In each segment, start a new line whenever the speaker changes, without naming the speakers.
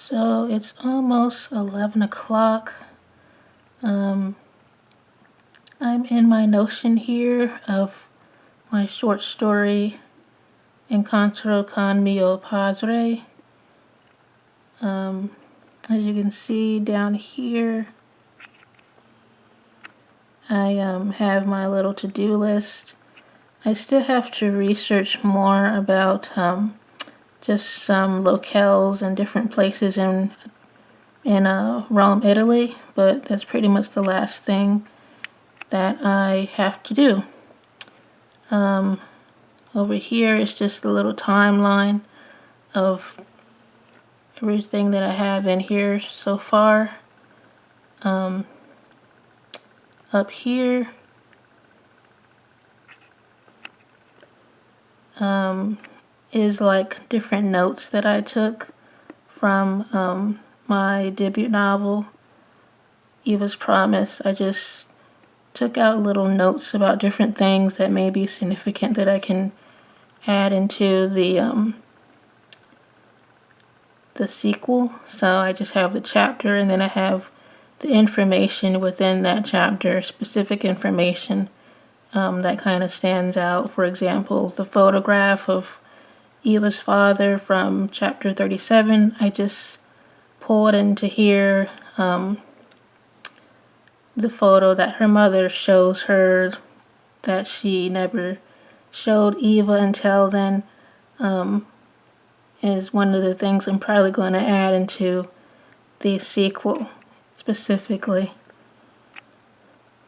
So it's almost 11 o'clock. I'm in my notion here of my short story, Incontro Con Mio Padre. As you can see down here, I have my little to-do list. I still have to research more about just some locales and different places in Rome, Italy, but that's pretty much the last thing that I have to do. Over here is just a little timeline of everything that I have in here so far. Up here is like different notes that I took from my debut novel, Eva's Promise. I just took out little notes about different things that may be significant that I can add into the sequel. So I just have the chapter, and then I have the information within that chapter, specific information that kind of stands out. For example, the photograph of Eva's father from chapter 37, I just pulled into here the photo that her mother shows her that she never showed Eva until then, is one of the things I'm probably going to add into the sequel specifically.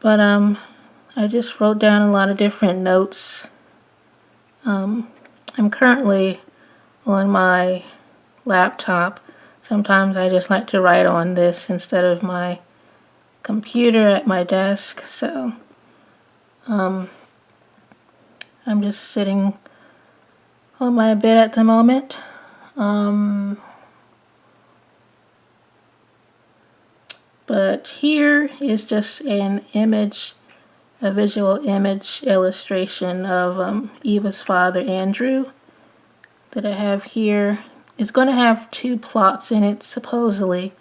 But I just wrote down a lot of different notes. I'm currently on my laptop. Sometimes I just like to write on this instead of my computer at my desk. So I'm just sitting on my bed at the moment. But here is just an image, a visual image illustration of Eva's father, Andrew, that I have here. It's going to have two plots in it, supposedly,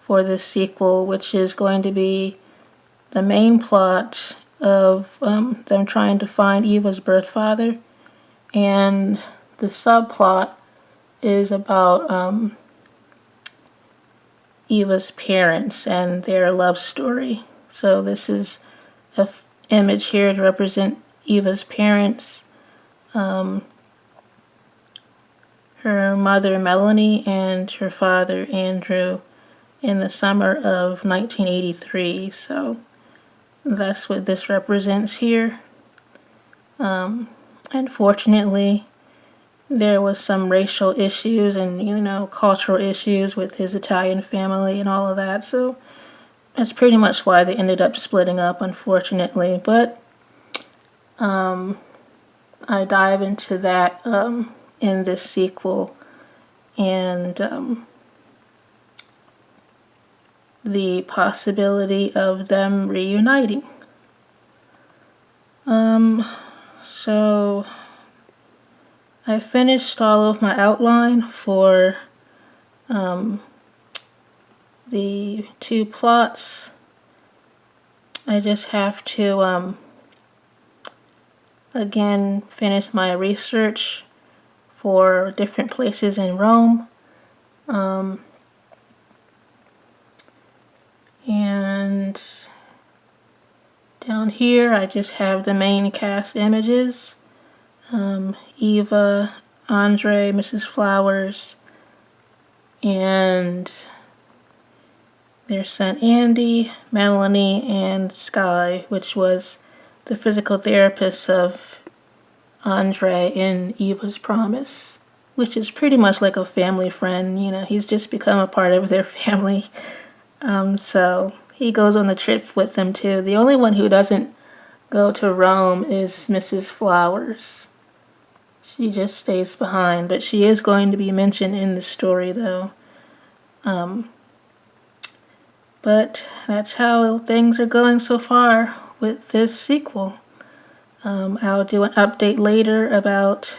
for this sequel, which is going to be the main plot of them trying to find Eva's birth father, and the subplot is about Eva's parents and their love story. So this is an image here to represent Eva's parents, her mother Melanie and her father Andrew, in the summer of 1983. So that's what this represents here. Unfortunately, there was some racial issues and, cultural issues with his Italian family and all of that. So that's pretty much why they ended up splitting up, unfortunately. But I dive into that in this sequel, and the possibility of them reuniting. So I finished all of my outline for the two plots. I just have to again finish my research for different places in Rome. And down here I just have the main cast images. Eva, Andre, Mrs. Flowers, and their son Andy, Melanie, and Sky, which was the physical therapist of Andre in Eva's Promise, which is pretty much like a family friend. He's just become a part of their family. So he goes on the trip with them too. The only one who doesn't go to Rome is Mrs. Flowers. She just stays behind, but she is going to be mentioned in the story, though. But that's how things are going so far with this sequel. I'll do an update later about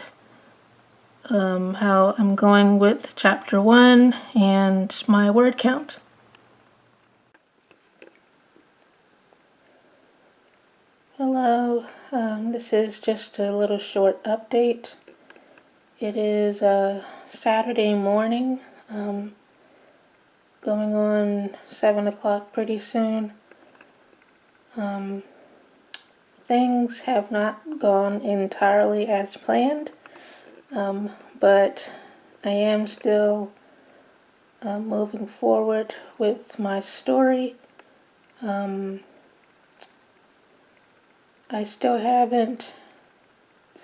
how I'm going with chapter 1 and my word count. Hello, this is just a little short update. It is Saturday morning, going on 7 o'clock pretty soon. Things have not gone entirely as planned, but I am still moving forward with my story. I still haven't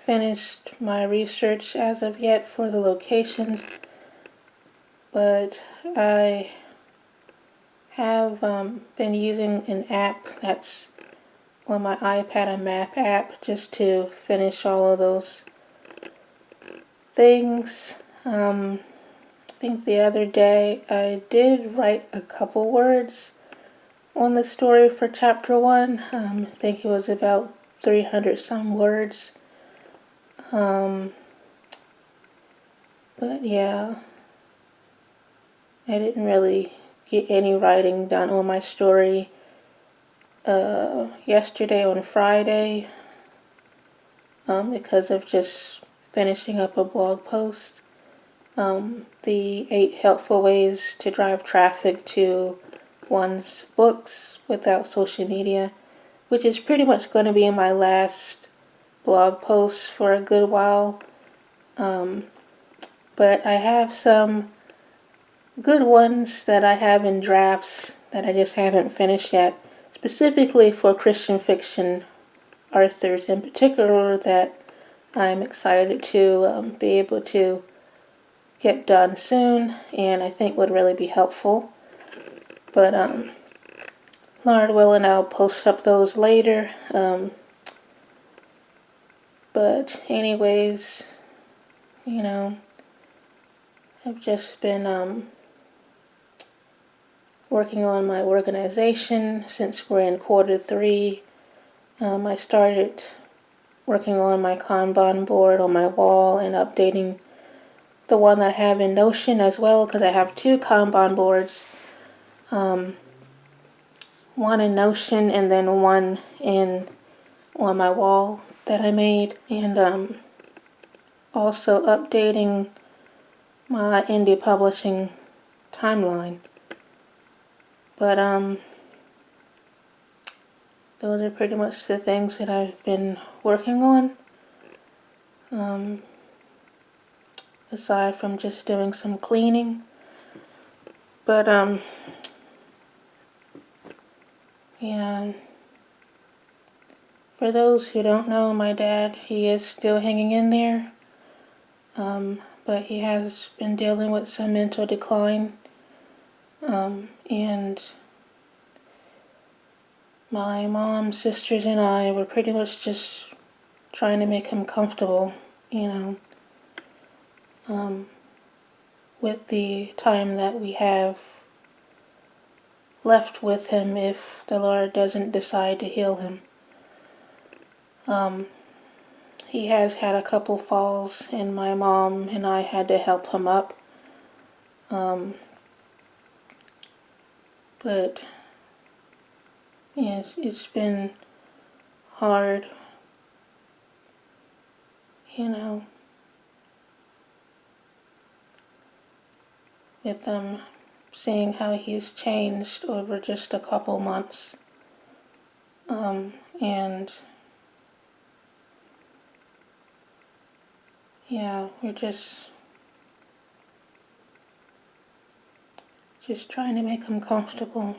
finished my research as of yet for the locations, but I have been using an app that's on my iPad, a map app, just to finish all of those things. I think the other day I did write a couple words on the story for chapter 1. I think it was about 300 some words. But yeah, I didn't really get any writing done on my story yesterday on Friday because of just finishing up a blog post. The 8 helpful ways to drive traffic to one's books without social media, which is pretty much going to be my last blog post for a good while. But I have some good ones that I have in drafts that I just haven't finished yet, specifically for Christian fiction authors in particular that I'm excited to be able to get done soon and I think would really be helpful. But Lord willing, I'll post up those later. But anyways, I've just been working on my organization since we're in quarter 3. I started working on my Kanban board on my wall and updating the one that I have in Notion as well, because I have 2 Kanban boards. One in Notion and then one on my wall that I made, and also updating my indie publishing timeline. But those are pretty much the things that I've been working on. Aside from just doing some cleaning. But yeah. For those who don't know, my dad, he is still hanging in there. But he has been dealing with some mental decline. And my mom, sisters, and I were pretty much just trying to make him comfortable, with the time that we have left with him if the Lord doesn't decide to heal him. He has had a couple falls, and my mom and I had to help him up. But yes, it's been hard, with seeing how he's changed over just a couple months. And yeah, we're just trying to make him comfortable,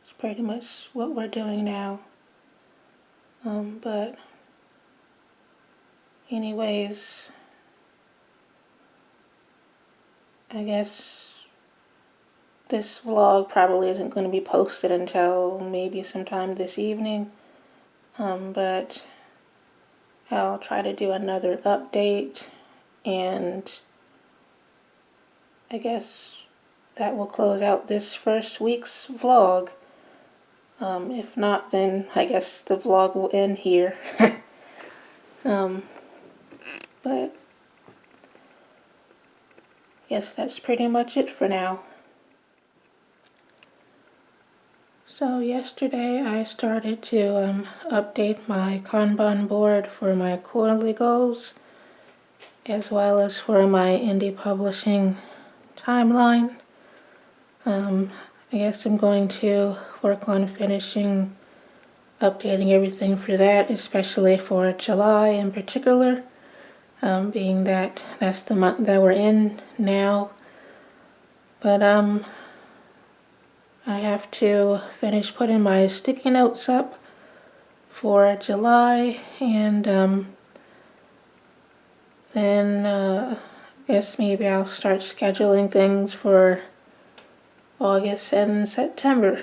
It's pretty much what we're doing now. But anyways, I guess this vlog probably isn't going to be posted until maybe sometime this evening. But I'll try to do another update, and I guess that will close out this first week's vlog. If not, then I guess the vlog will end here. But yes, that's pretty much it for now. So yesterday I started to update my Kanban board for my quarterly goals, as well as for my indie publishing timeline. I guess I'm going to work on finishing updating everything for that, especially for July in particular, being that that's the month that we're in now. But I have to finish putting my sticky notes up for July, and then I guess maybe I'll start scheduling things for August and September.